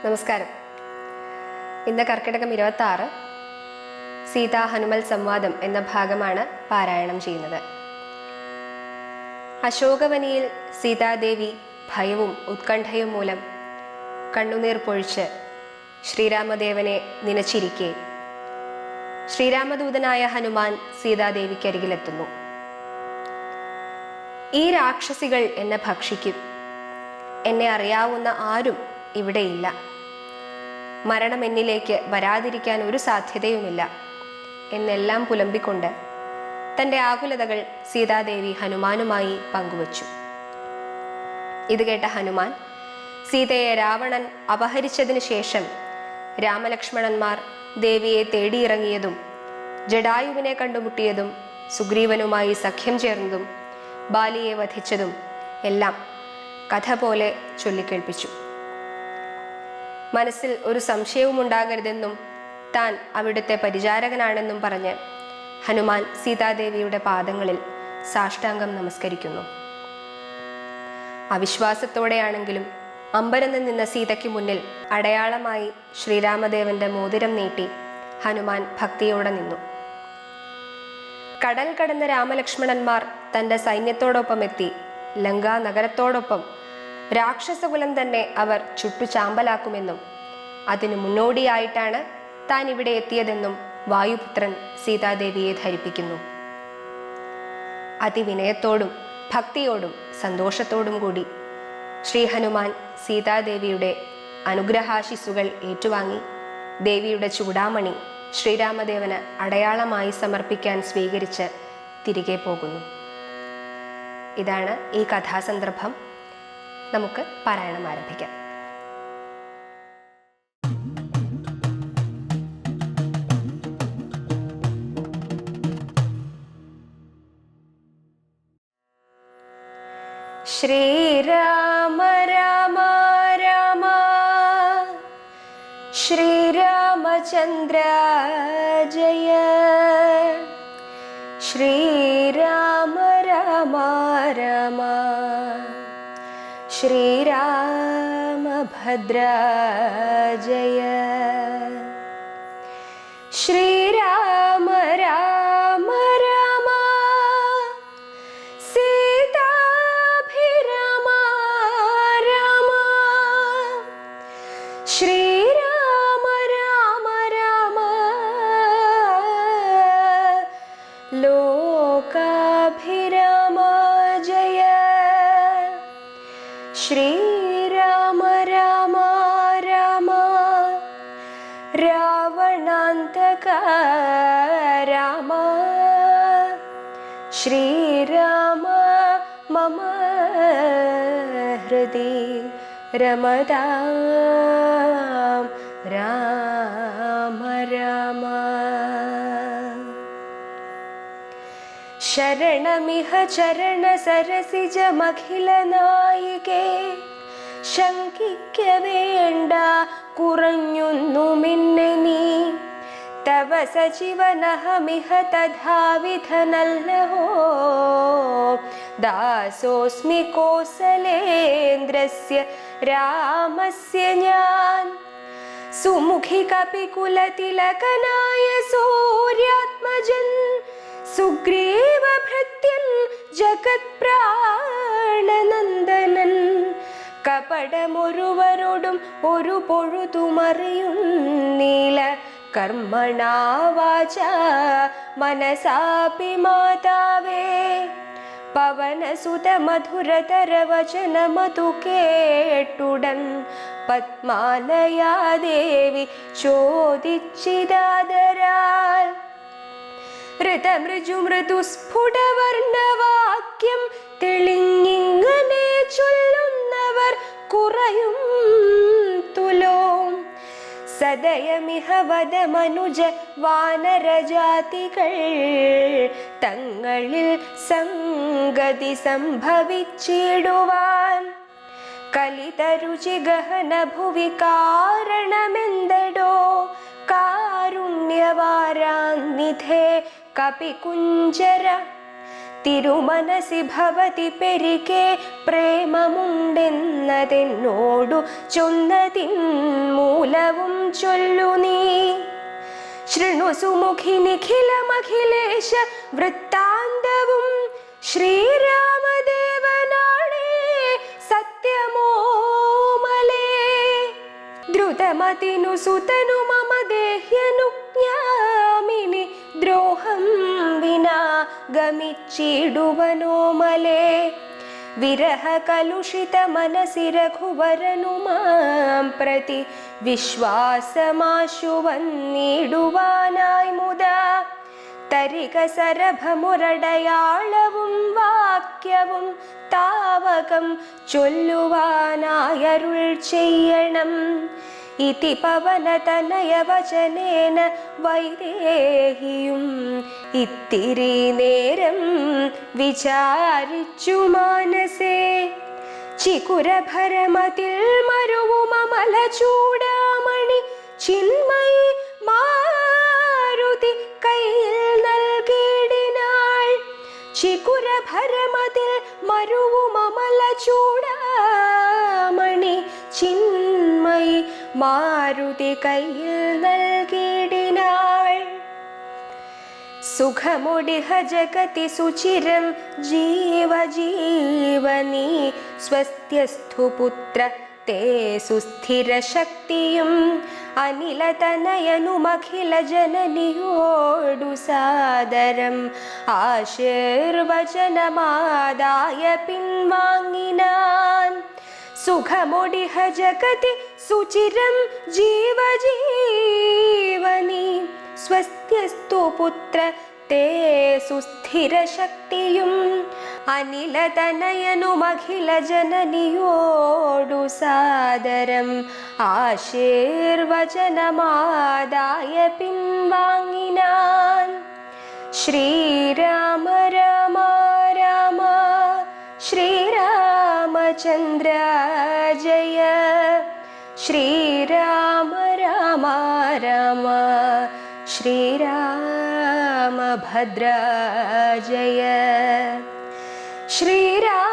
നമസ്കാരം. ഇന്ന് കർക്കിടകം 26 സീതാ ഹനുമൽ സംവാദം എന്ന ഭാഗമാണ് പാരായണം ചെയ്യുന്നത്. അശോകവനിയിൽ സീതാദേവി ഭയവും ഉത്കണ്ഠയും മൂലം കണ്ണുനീർ പൊഴിച്ച് ശ്രീരാമദേവനെ നനച്ചിരിക്കെ ശ്രീരാമദൂതനായ ഹനുമാൻ സീതാദേവിക്കരികിലെത്തുന്നു. ഈ രാക്ഷസികൾ എന്നെ ഭക്ഷിക്കും, എന്നെ അറിയാവുന്ന ആരും ഇവിടെയില്ല, മരണം എന്നിലേക്ക് വരാതിരിക്കാൻ ഒരു സാധ്യതയുമില്ല എന്നെല്ലാം പുലമ്പിക്കൊണ്ട് തൻ്റെ ആകുലതകൾ സീതാദേവി ഹനുമാനുമായി പങ്കുവച്ചു. ഇത് കേട്ട ഹനുമാൻ സീതയെ രാവണൻ അപഹരിച്ചതിന് ശേഷം രാമലക്ഷ്മണന്മാർ ദേവിയെ തേടിയിറങ്ങിയതും ജടായുവിനെ കണ്ടുമുട്ടിയതും സുഗ്രീവനുമായി സഖ്യം ചേർന്നതും ബാലിയെ വധിച്ചതും എല്ലാം കഥ പോലെ ചൊല്ലിക്കേൾപ്പിച്ചു. മനസ്സിൽ ഒരു സംശയവും ഉണ്ടാകരുതെന്നും താൻ അവിടുത്തെ പരിചാരകനാണെന്നും പറഞ്ഞ് ഹനുമാൻ സീതാദേവിയുടെ പാദങ്ങളിൽ സാഷ്ടാംഗം നമസ്കരിക്കുന്നു. അവിശ്വാസത്തോടെയാണെങ്കിലും അമ്പരന്ന് നിന്ന സീതയ്ക്ക് മുന്നിൽ അടയാളമായി ശ്രീരാമദേവന്റെ മോതിരം നീട്ടി ഹനുമാൻ ഭക്തിയോടെ നിന്നു. കടൽ കടന്ന രാമലക്ഷ്മണന്മാർ തൻ്റെ സൈന്യത്തോടൊപ്പം എത്തി ലങ്കാ നഗരത്തോടൊപ്പം രാക്ഷസകുലം തന്നെ അവർ ചുട്ടുചാമ്പലാക്കുമെന്നും അതിനു മുന്നോടിയായിട്ടാണ് താൻ ഇവിടെ എത്തിയതെന്നും വായുപുത്രൻ സീതാദേവിയെ ധരിപ്പിക്കുന്നു. അതിവിനയത്തോടും ഭക്തിയോടും സന്തോഷത്തോടും കൂടി ശ്രീ ഹനുമാൻ സീതാദേവിയുടെ അനുഗ്രഹാശിസ്സുകൾ ഏറ്റുവാങ്ങി ദേവിയുടെ ചൂടാമണി ശ്രീരാമദേവന് അടയാളമായി സമർപ്പിക്കാൻ സ്വീകരിച്ച് തിരികെ പോകുന്നു. ഇതാണ് ഈ കഥാസന്ദർഭം. നമുക്ക് പാരായണം ആരംഭിക്കാം. ശ്രീരാമ രാമ രാമ ശ്രീരാമചന്ദ്ര ജയ, ശ്രീരാമ രാമ രാമ ശ്രീരാമഭദ്ര ജയ, ശ്രീരാമ രാമ രാമ സീതാഭിരാമ രാമ, ശ്രീരാമ രാമ രാമ ലോകാഭിരാമ ജയ, ശ്രീരാമ രാമ രാമ രാവണാന്തക രാമ, ശ്രീരാമ മമ ഹൃദി രമതാം രാമ രാമ. ശരണമിഹ ചരണ സരസിജമഖില നായികേ, ശങ്കിക്ക വേണ്ട കുറഞ്ഞൊന്നു മിന്നെ നീ, തവ സജീവനഹമിഹ തഥാവിധനല്ലഹോ, ദാസോസ്മി കോസലേന്ദ്രസ്യ രാമസ്യ ഞാൻ, സുമുഖി കപികുലതിലകനായ സൂര്യാത്മജൻ, സുഗ്രീവഭൃത്യൻ ജഗത്പ്രാണനന്ദനൻ, കപടമൊരുവരോടും ഒരു പൊഴുതുമറിയുന്നീല, കർമ്മണാ വാചാ മനസാപി മാതാവേ, പവനസുത മധുരതര വചനമതു കേട്ടുടൻ പത്മാലയാദേവി ചോദിച്ചിതാദരാൽ, ഋതമൃജുമൃദുസ്ഫുടവർണവാക്യം തെളിഞ്ഞിങ്ങനെ ചൊല്ലുന്നവർ കുറയും തുലോം, സദയമിഹ വദമനുജ വാനരജാതികൾ തങ്ങളിൽ സംഗതി സംഭവിച്ചിടുവാൻ, കലിതരുചി ഗഹന ഭുവി കാരണമെന്തടോ, കാരുണ്യവാരാന്നിധേ കപികുഞ്ചര തിരുമനസി ഭവതി പെരികെ പ്രേമമുണ്ടെന്നതെന്നോടു ചൊന്നതിൻ മൂലവും ചൊല്ലു നീ. ശൃണു സുമുഖി നിഖിലമഖിലേശ വൃത്താന്തവും ശ്രീരാമദേവനാണേ സത്യമോമലേ. ദ്രുതമതിനു സുതനു മമ ദേഹ്യനുജ്ഞാമിനി ദ്രോഹം വിനാ ഗമിച്ചിടുവനോമലേ. വിരഹ കലുഷിത മനസി രഘുവരനു മാം പ്രതി വിശ്വാസമാശു വന്നിടുവാനായി മുദാ. തരിക സരഭമുരടയാളവും വാക്യവും താവകം ചൊല്ലുവാനായരുൾ ചെയ്യണം. ഇതി പവനതനയ വചനേന വൈദേഹിയും ഇത്തിരി നേരം വിചാരിച്ചു മാനസേ. ചികുരഭരമതിൽ മരുവുമമല ചൂടാമണി ചിന്മയി മാരുതി കയ്യിൽ നൽകിയിടിനാൾ. ചികുരഭരമതിൽ മരുവുമമല ചൂടാമണി ചിന്മയി മാരുതി കയ്യിൽ നൽകിയിടിനാൾ. സുഖമുടിഹ ജഗതി സുചിരം ജീവജീവനീ സ്വസ്ത്യസ്ഥു പുത്ര തേ സുസ്ഥിര ശക്തിയും. അനിലതനയനുമഖില ജനനിയോടു സാദരം ആശീർവചനമാദായ പിൻവാങ്ങിനാൻ. സുഖമുടിഹ ജഗതി സുചിരം ജീവജീവനീ സ്വസ്ത്യസ്തു പുത്ര തേ സുസ്ഥിര ശക്തിയും. അനിലതനയനുമഖില ജനനിയോടു സാദരം ആശീർവചനമാദായ പിൻവാങ്ങിനാൻ. ശ്രീരാമ രാമ രാമ ശ്രീരാമചന്ദ്ര ജയ. ശ്രീരാമ രാമ രാമ ശ്രീരാമഭദ്ര ജയ. ശ്രീരാമ